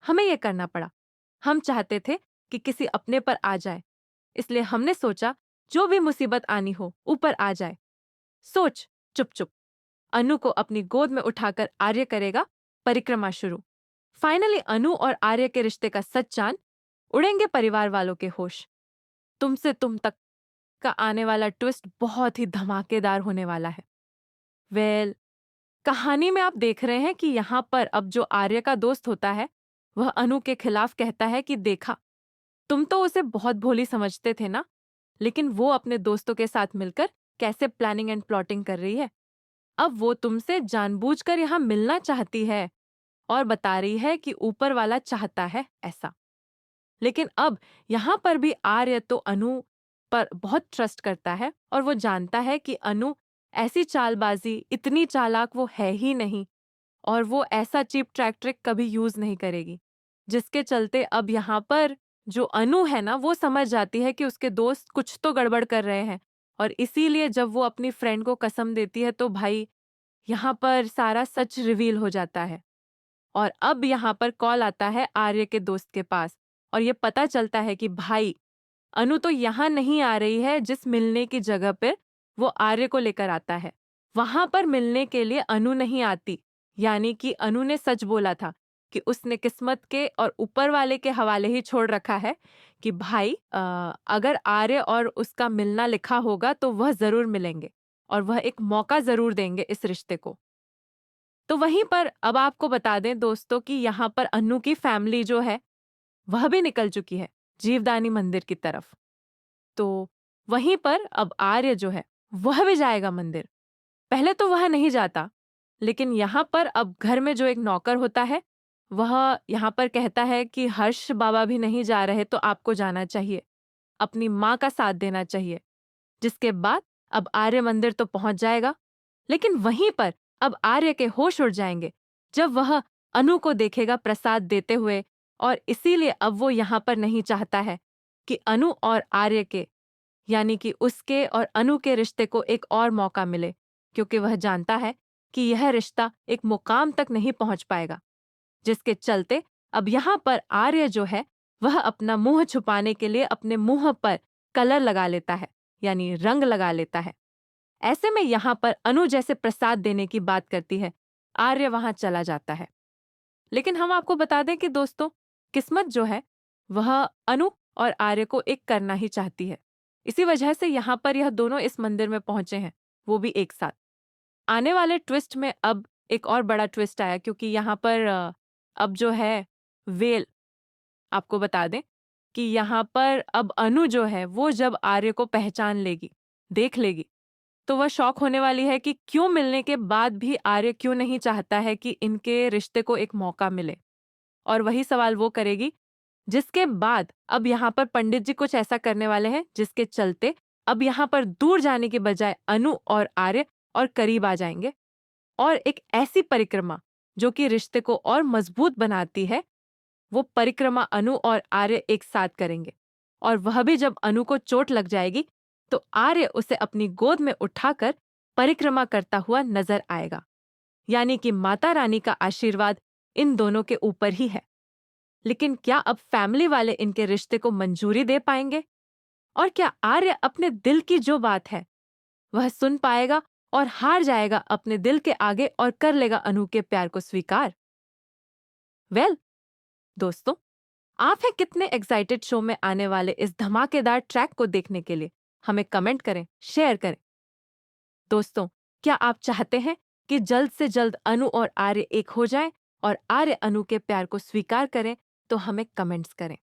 हमें ये करना पड़ा। हम चाहते थे कि किसी अपने पर आ जाए, इसलिए हमने सोचा जो भी मुसीबत आनी हो ऊपर आ जाए। सोच, चुप चुप। अनु को अपनी गोद में उठाकर आर्य करेगा परिक्रमा शुरू। फाइनली अनु और आर्य के रिश्ते का सच जान उड़ेंगे परिवार वालों के होश। तुमसे तुम तक का आने वाला ट्विस्ट बहुत ही धमाकेदार होने वाला है। कहानी में आप देख रहे हैं कि यहाँ पर अब जो आर्य का दोस्त होता है वह अनु के खिलाफ कहता है कि देखा, तुम तो उसे बहुत भोली समझते थे ना, लेकिन वो अपने दोस्तों के साथ मिलकर कैसे प्लानिंग एंड प्लॉटिंग कर रही है। अब वो तुमसे जानबूझकर यहाँ मिलना चाहती है और बता रही है कि ऊपर वाला चाहता है ऐसा। लेकिन अब यहाँ पर भी आर्य तो अनु पर बहुत ट्रस्ट करता है और वो जानता है कि अनु ऐसी चालबाजी, इतनी चालाक वो है ही नहीं और वो ऐसा चीप ट्रिक कभी यूज नहीं करेगी। जिसके चलते अब यहाँ पर जो अनु है ना, वो समझ जाती है कि उसके दोस्त कुछ तो गड़बड़ कर रहे हैं और इसीलिए जब वो अपनी फ्रेंड को कसम देती है तो भाई यहाँ पर सारा सच रिवील हो जाता है। और अब यहाँ पर कॉल आता है आर्य के दोस्त के पास और ये पता चलता है कि भाई अनु तो यहाँ नहीं आ रही है जिस मिलने की जगह पर वो आर्य को लेकर आता है। वहां पर मिलने के लिए अनु नहीं आती, यानी कि अनु ने सच बोला था कि उसने किस्मत के और ऊपर वाले के हवाले ही छोड़ रखा है कि भाई अगर आर्य और उसका मिलना लिखा होगा तो वह जरूर मिलेंगे और वह एक मौका जरूर देंगे इस रिश्ते को। तो वहीं पर अब आपको बता दें दोस्तों कि यहाँ पर अनु की फैमिली जो है वह भी निकल चुकी है जीवदानी मंदिर की तरफ। तो वहीं पर अब आर्य जो है वह भी जाएगा मंदिर। पहले तो वह नहीं जाता, लेकिन यहाँ पर अब घर में जो एक नौकर होता है वह यहाँ पर कहता है कि हर्ष बाबा भी नहीं जा रहे तो आपको जाना चाहिए, अपनी माँ का साथ देना चाहिए। जिसके बाद अब आर्य मंदिर तो पहुंच जाएगा, लेकिन वहीं पर अब आर्य के होश उड़ जाएंगे जब वह अनु को देखेगा प्रसाद देते हुए। और इसीलिए अब वो यहाँ पर नहीं चाहता है कि अनु और आर्य के, यानी कि उसके और अनु के रिश्ते को एक और मौका मिले, क्योंकि वह जानता है कि यह रिश्ता एक मुकाम तक नहीं पहुंच पाएगा। जिसके चलते अब यहाँ पर आर्य जो है वह अपना मुंह छुपाने के लिए अपने मुंह पर कलर लगा लेता है, यानी रंग लगा लेता है। ऐसे में यहाँ पर अनु जैसे प्रसाद देने की बात करती है, आर्य वहां चला जाता है। लेकिन हम आपको बता दें कि दोस्तों, किस्मत जो है वह अनु और आर्य को एक करना ही चाहती है। इसी वजह से यहाँ पर यह दोनों इस मंदिर में पहुंचे हैं, वो भी एक साथ। आने वाले ट्विस्ट में अब एक और बड़ा ट्विस्ट आया, क्योंकि यहाँ पर अब जो है वेल, आपको बता दें कि यहाँ पर अब अनु जो है वो जब आर्य को पहचान लेगी, देख लेगी, तो वह शॉक होने वाली है कि क्यों मिलने के बाद भी आर्य क्यों नहीं चाहता है कि इनके रिश्ते को एक मौका मिले। और वही सवाल वो करेगी, जिसके बाद अब यहाँ पर पंडित जी कुछ ऐसा करने वाले हैं जिसके चलते अब यहाँ पर दूर जाने के बजाय अनु और आर्य और करीब आ जाएंगे और एक ऐसी परिक्रमा जो कि रिश्ते को और मजबूत बनाती है, वो परिक्रमा अनु और आर्य एक साथ करेंगे। और वह भी जब अनु को चोट लग जाएगी तो आर्य उसे अपनी गोद में उठाकर परिक्रमा करता हुआ नजर आएगा, यानी कि माता रानी का आशीर्वाद इन दोनों के ऊपर ही है। लेकिन क्या अब फैमिली वाले इनके रिश्ते को मंजूरी दे पाएंगे? और क्या आर्य अपने दिल की जो बात है वह सुन पाएगा और हार जाएगा अपने दिल के आगे और कर लेगा अनु के प्यार को स्वीकार? दोस्तों, आप हैं कितने एक्साइटेड शो में आने वाले इस धमाकेदार ट्रैक को देखने के लिए? हमें कमेंट करें, शेयर करें। दोस्तों, क्या आप चाहते हैं कि जल्द से जल्द अनु और आर्य एक हो जाएं और आर्य अनु के प्यार को स्वीकार करें? तो हमें कमेंट्स करें।